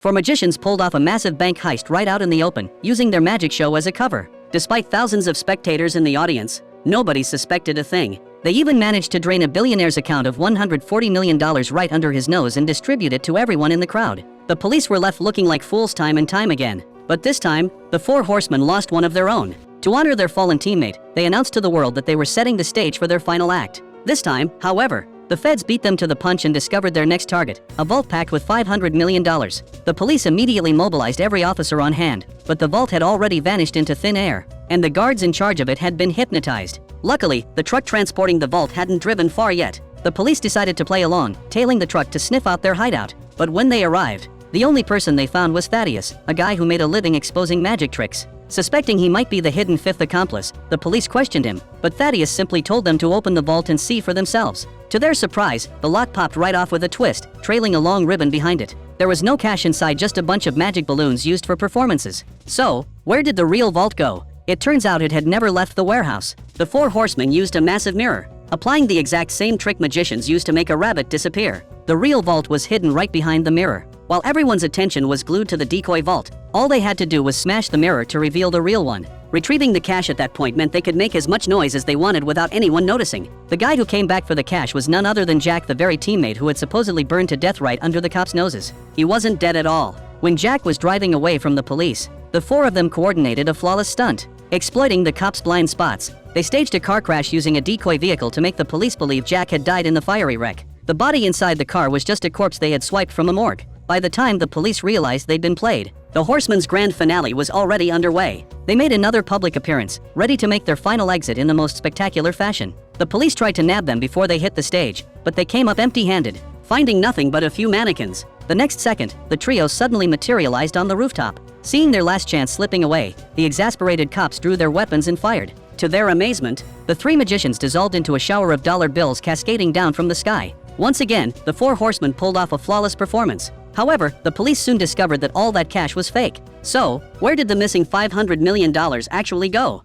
Four magicians pulled off a massive bank heist right out in the open, using their magic show as a cover. Despite thousands of spectators in the audience, nobody suspected a thing. They even managed to drain a billionaire's account of $140 million right under his nose and distribute it to everyone in the crowd. The police were left looking like fools time and time again. But this time, the four horsemen lost one of their own. To honor their fallen teammate, they announced to the world that they were setting the stage for their final act. This time, however, the feds beat them to the punch and discovered their next target, a vault packed with $500 million. The police immediately mobilized every officer on hand, but the vault had already vanished into thin air, and the guards in charge of it had been hypnotized. Luckily, the truck transporting the vault hadn't driven far yet. The police decided to play along, tailing the truck to sniff out their hideout. But when they arrived, the only person they found was Thaddeus, a guy who made a living exposing magic tricks. Suspecting he might be the hidden fifth accomplice, the police questioned him, but Thaddeus simply told them to open the vault and see for themselves. To their surprise, the lock popped right off with a twist, trailing a long ribbon behind it. There was no cash inside, just a bunch of magic balloons used for performances. So, where did the real vault go? It turns out it had never left the warehouse. The four horsemen used a massive mirror, applying the exact same trick magicians used to make a rabbit disappear. The real vault was hidden right behind the mirror. While everyone's attention was glued to the decoy vault, all they had to do was smash the mirror to reveal the real one. Retrieving the cash at that point meant they could make as much noise as they wanted without anyone noticing. The guy who came back for the cash was none other than Jack, the very teammate who had supposedly burned to death right under the cops' noses. He wasn't dead at all. When Jack was driving away from the police, the four of them coordinated a flawless stunt. Exploiting the cops' blind spots, they staged a car crash using a decoy vehicle to make the police believe Jack had died in the fiery wreck. The body inside the car was just a corpse they had swiped from a morgue. By the time the police realized they'd been played, the Horsemen's grand finale was already underway. They made another public appearance, ready to make their final exit in the most spectacular fashion. The police tried to nab them before they hit the stage, but they came up empty-handed, finding nothing but a few mannequins. The next second, the trio suddenly materialized on the rooftop. Seeing their last chance slipping away, the exasperated cops drew their weapons and fired. To their amazement, the three magicians dissolved into a shower of dollar bills cascading down from the sky. Once again, the four horsemen pulled off a flawless performance. However, the police soon discovered that all that cash was fake. So, where did the missing $500 million actually go?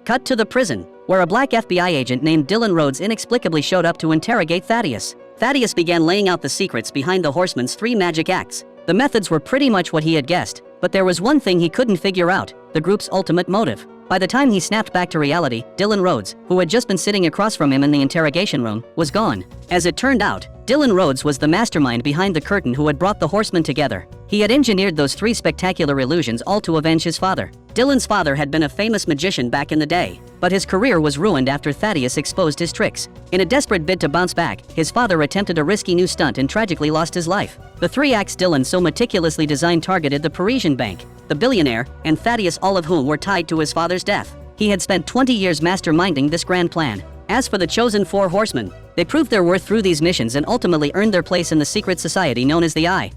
Cut to the prison, where a black FBI agent named Dylan Rhodes inexplicably showed up to interrogate Thaddeus. Thaddeus began laying out the secrets behind the Horsemen's three magic acts. The methods were pretty much what he had guessed, but there was one thing he couldn't figure out: the group's ultimate motive. By the time he snapped back to reality, Dylan Rhodes, who had just been sitting across from him in the interrogation room, was gone. As it turned out, Dylan Rhodes was the mastermind behind the curtain who had brought the horsemen together. He had engineered those three spectacular illusions all to avenge his father. Dylan's father had been a famous magician back in the day, but his career was ruined after Thaddeus exposed his tricks. In a desperate bid to bounce back, his father attempted a risky new stunt and tragically lost his life. The three acts Dylan so meticulously designed targeted the Parisian bank, the billionaire, and Thaddeus, all of whom were tied to his father's death. He had spent 20 years masterminding this grand plan. As for the chosen four horsemen, they proved their worth through these missions and ultimately earned their place in the secret society known as the Eye.